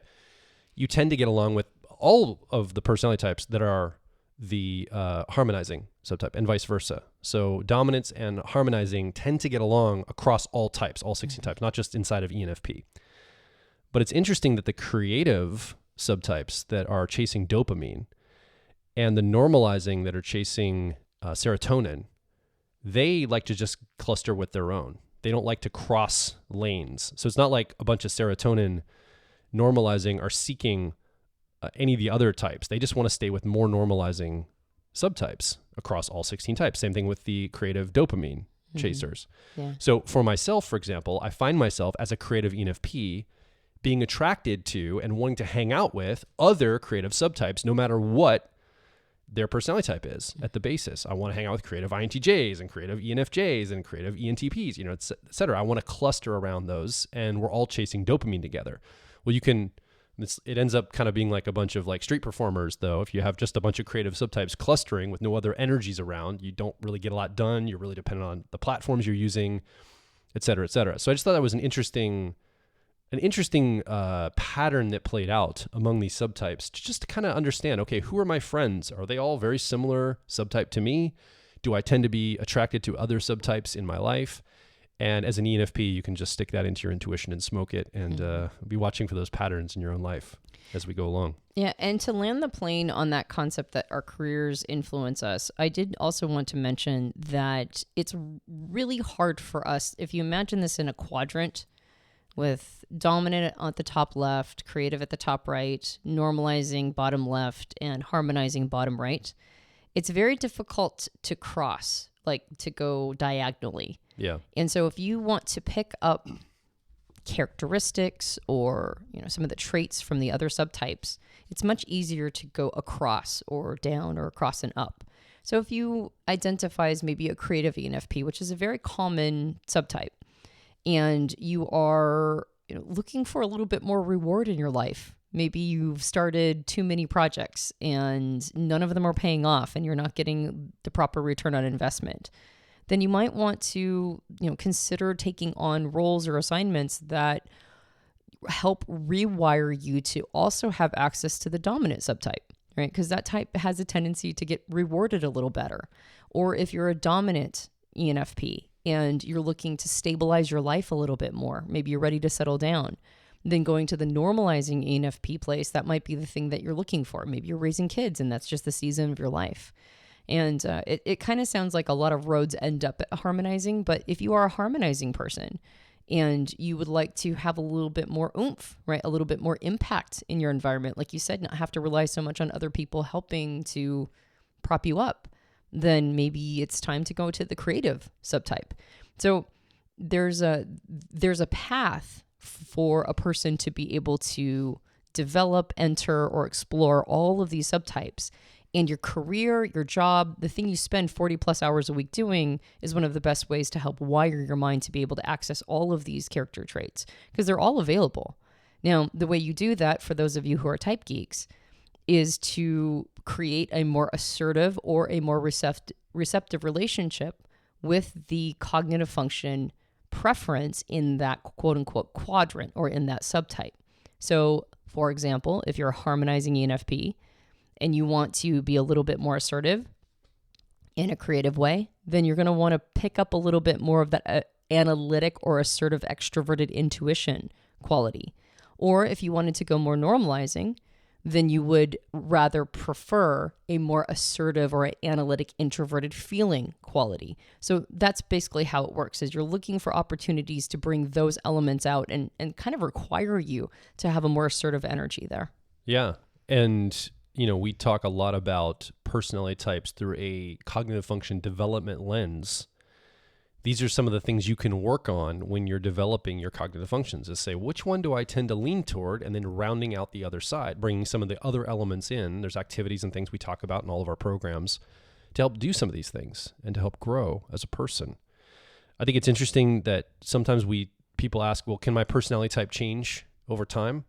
you tend to get along with all of the personality types that are the harmonizing subtype and vice versa. So dominance and harmonizing tend to get along across all types, all 16 types, not just inside of ENFP. But it's interesting that the creative subtypes that are chasing dopamine and the normalizing that are chasing serotonin, they like to just cluster with their own. They don't like to cross lanes. So it's not like a bunch of serotonin normalizing are seeking any of the other types. They just want to stay with more normalizing subtypes across all 16 types. Same thing with the creative dopamine chasers. Yeah. So for myself, for example, I find myself as a creative ENFP being attracted to and wanting to hang out with other creative subtypes, no matter what their personality type is at the basis. I want to hang out with creative INTJs and creative ENFJs and creative ENTPs, et cetera. I want to cluster around those, and we're all chasing dopamine together. Well, it ends up kind of being like a bunch of like street performers, though. If you have just a bunch of creative subtypes clustering with no other energies around, you don't really get a lot done. You're really dependent on the platforms you're using, et cetera, et cetera. So I just thought that was an interesting pattern that played out among these subtypes to just kind of understand, okay, who are my friends? Are they all very similar subtype to me? Do I tend to be attracted to other subtypes in my life? And as an ENFP, you can just stick that into your intuition and smoke it and be watching for those patterns in your own life as we go along. Yeah, and to land the plane on that concept that our careers influence us, I did also want to mention that it's really hard for us, if you imagine this in a quadrant, with dominant at the top left, creative at the top right, normalizing bottom left, and harmonizing bottom right. It's very difficult to cross, like to go diagonally. Yeah. And so if you want to pick up characteristics or some of the traits from the other subtypes, it's much easier to go across or down or across and up. So if you identify as maybe a creative ENFP, which is a very common subtype, and you are looking for a little bit more reward in your life. Maybe you've started too many projects and none of them are paying off and you're not getting the proper return on investment. Then you might want to consider taking on roles or assignments that help rewire you to also have access to the dominant subtype, right? Because that type has a tendency to get rewarded a little better. Or if you're a dominant ENFP, and you're looking to stabilize your life a little bit more, maybe you're ready to settle down, then going to the normalizing ENFP place, that might be the thing that you're looking for. Maybe you're raising kids and that's just the season of your life. And it kind of sounds like a lot of roads end up at harmonizing, but if you are a harmonizing person and you would like to have a little bit more oomph, right, a little bit more impact in your environment, like you said, not have to rely so much on other people helping to prop you up, then maybe it's time to go to the creative subtype. So there's a path for a person to be able to develop, enter, or explore all of these subtypes. And your career, your job, the thing you spend 40 plus hours a week doing is one of the best ways to help wire your mind to be able to access all of these character traits because they're all available. Now, the way you do that, for those of you who are type geeks, is to create a more assertive or a more receptive relationship with the cognitive function preference in that quote unquote quadrant or in that subtype. So, for example, if you're a harmonizing ENFP and you want to be a little bit more assertive in a creative way, then you're going to want to pick up a little bit more of that analytic or assertive extroverted intuition quality. Or if you wanted to go more normalizing, then you would rather prefer a more assertive or analytic introverted feeling quality. So that's basically how it works, is you're looking for opportunities to bring those elements out and kind of require you to have a more assertive energy there. Yeah. And, we talk a lot about personality types through a cognitive function development lens. These are some of the things you can work on when you're developing your cognitive functions, is say, which one do I tend to lean toward, and then rounding out the other side, bringing some of the other elements in. There's activities and things we talk about in all of our programs to help do some of these things and to help grow as a person. I think it's interesting that sometimes people ask, well, can my personality type change over time?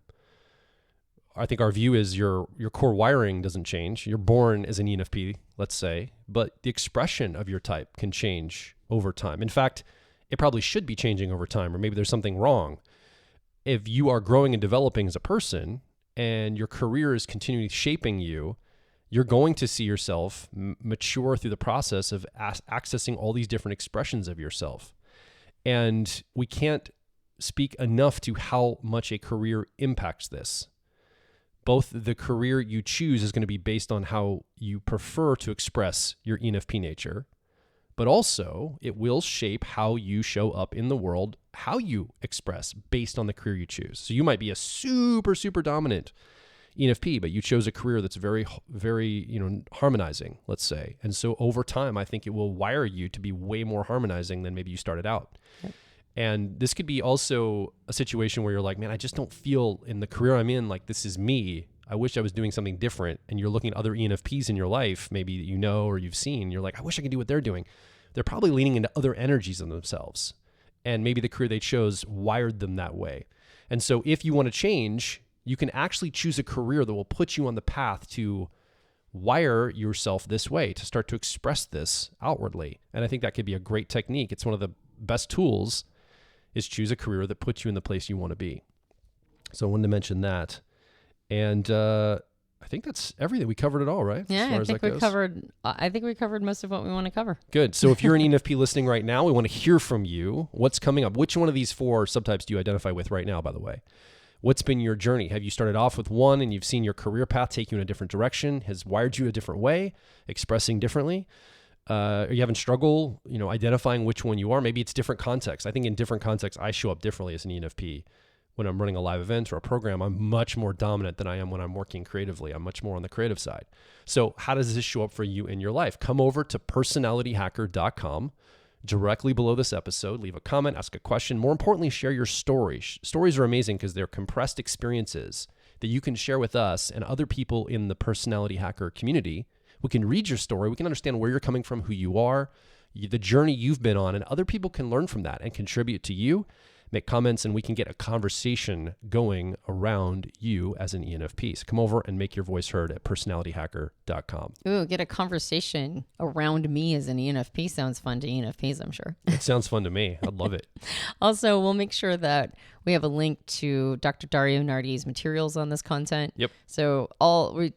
I think our view is your core wiring doesn't change. You're born as an ENFP, let's say, but the expression of your type can change over time. In fact, it probably should be changing over time, or maybe there's something wrong. If you are growing and developing as a person and your career is continually shaping you, you're going to see yourself mature through the process of accessing all these different expressions of yourself. And we can't speak enough to how much a career impacts this. Both the career you choose is going to be based on how you prefer to express your ENFP nature, but also it will shape how you show up in the world, how you express based on the career you choose. So you might be a super, super dominant ENFP, but you chose a career that's very, very, harmonizing, let's say. And so over time, I think it will wire you to be way more harmonizing than maybe you started out. Yep. And this could be also a situation where you're like, man, I just don't feel in the career I'm in like this is me. I wish I was doing something different. And you're looking at other ENFPs in your life, maybe that you know or you've seen. You're like, I wish I could do what they're doing. They're probably leaning into other energies in themselves. And maybe the career they chose wired them that way. And so if you want to change, you can actually choose a career that will put you on the path to wire yourself this way, to start to express this outwardly. And I think that could be a great technique. It's one of the best tools, is choose a career that puts you in the place you want to be. So I wanted to mention that. And I think that's everything. We covered it all, right? Yeah, I think we covered most of what we want to cover. Good. So if you're an ENFP listening right now, we want to hear from you. What's coming up? Which one of these 4 subtypes do you identify with right now, by the way? What's been your journey? Have you started off with one and you've seen your career path take you in a different direction, has wired you a different way, expressing differently? Are you having struggle, identifying which one you are? Maybe it's different contexts. I think in different contexts, I show up differently as an ENFP. When I'm running a live event or a program, I'm much more dominant than I am when I'm working creatively. I'm much more on the creative side. So how does this show up for you in your life? Come over to personalityhacker.com. Directly below this episode, leave a comment, ask a question. More importantly, share your story. Stories are amazing because they're compressed experiences that you can share with us and other people in the Personality Hacker community. We can read your story. We can understand where you're coming from, who you are, the journey you've been on, and other people can learn from that and contribute to you, make comments, and we can get a conversation going around you as an ENFP. So come over and make your voice heard at personalityhacker.com. Ooh, get a conversation around me as an ENFP. Sounds fun to ENFPs, I'm sure. It sounds fun to me. I'd love it. Also, we'll make sure that we have a link to Dr. Dario Nardi's materials on this content. Yep. So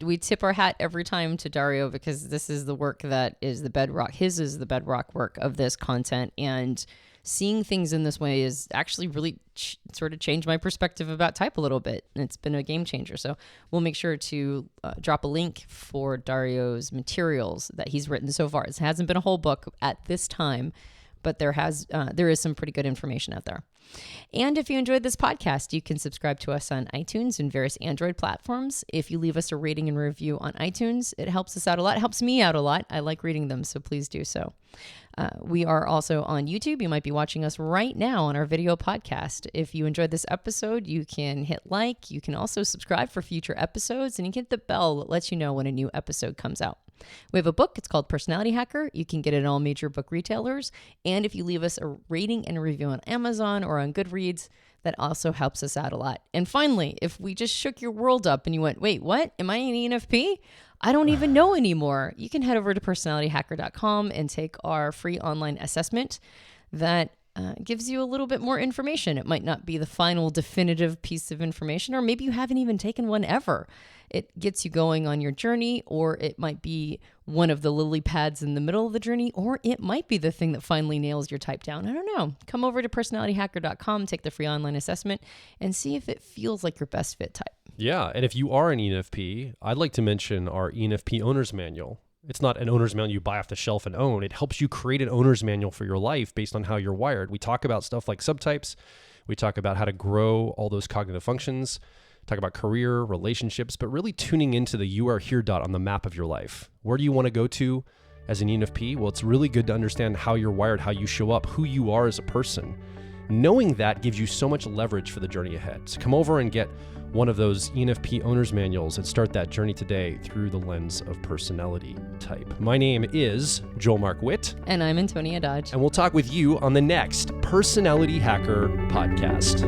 we tip our hat every time to Dario because this is the work that is the bedrock. His is the bedrock work of this content. And seeing things in this way is actually really sort of changed my perspective about type a little bit. It's been a game changer. So we'll make sure to drop a link for Dario's materials that he's written so far. It hasn't been a whole book at this time, but there is some pretty good information out there. And if you enjoyed this podcast, you can subscribe to us on iTunes and various Android platforms. If you leave us a rating and review on iTunes, it helps us out a lot. It helps me out a lot. I like reading them, so please do so. We are also on YouTube. You might be watching us right now on our video podcast. If you enjoyed this episode, you can hit like. You can also subscribe for future episodes, and you can hit the bell that lets you know when a new episode comes out. We have a book. It's called Personality Hacker. You can get it at all major book retailers. And if you leave us a rating and a review on Amazon or on Goodreads, that also helps us out a lot. And finally, if we just shook your world up and you went, wait, what? Am I an ENFP? I don't even know anymore. You can head over to personalityhacker.com and take our free online assessment that gives you a little bit more information. It might not be the final definitive piece of information, or maybe you haven't even taken one ever. It gets you going on your journey, or it might be one of the lily pads in the middle of the journey, or it might be the thing that finally nails your type down. I don't know. Come over to personalityhacker.com, take the free online assessment, and see if it feels like your best fit type. Yeah, and if you are an ENFP, I'd like to mention our ENFP Owner's Manual. It's not an owner's manual you buy off the shelf and own. It helps you create an owner's manual for your life based on how you're wired. We talk about stuff like subtypes. We talk about how to grow all those cognitive functions, talk about career, relationships, but really tuning into the you are here dot on the map of your life. Where do you want to go to as an ENFP? Well, it's really good to understand how you're wired, how you show up, who you are as a person. Knowing that gives you so much leverage for the journey ahead. So come over and get one of those ENFP owner's manuals and start that journey today through the lens of personality type. My name is Joel Mark Witt. And I'm Antonia Dodge. And we'll talk with you on the next Personality Hacker podcast.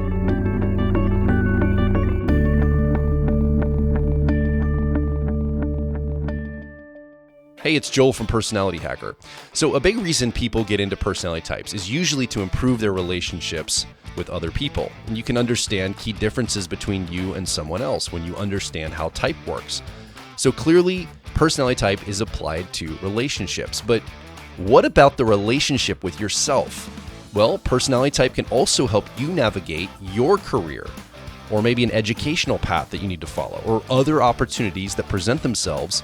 Hey, it's Joel from Personality Hacker. So a big reason people get into personality types is usually to improve their relationships with other people. And you can understand key differences between you and someone else when you understand how type works. So clearly, personality type is applied to relationships. But what about the relationship with yourself? Well, personality type can also help you navigate your career, or maybe an educational path that you need to follow, or other opportunities that present themselves,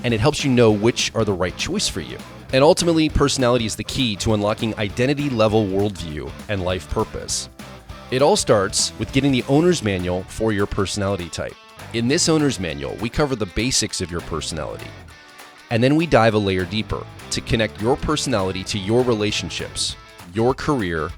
and it helps you know which are the right choice for you. And ultimately, personality is the key to unlocking identity-level worldview and life purpose. It all starts with getting the owner's manual for your personality type. In this owner's manual, we cover the basics of your personality. And then we dive a layer deeper to connect your personality to your relationships, your career,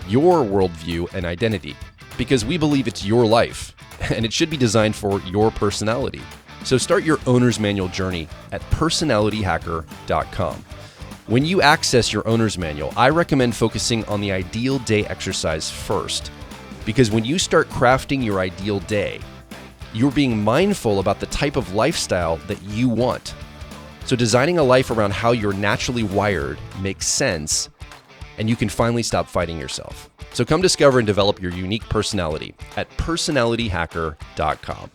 your worldview, and identity. Because we believe it's your life, and it should be designed for your personality. So start your owner's manual journey at personalityhacker.com. When you access your owner's manual, I recommend focusing on the ideal day exercise first. Because when you start crafting your ideal day, you're being mindful about the type of lifestyle that you want. So designing a life around how you're naturally wired makes sense, and you can finally stop fighting yourself. So come discover and develop your unique personality at personalityhacker.com.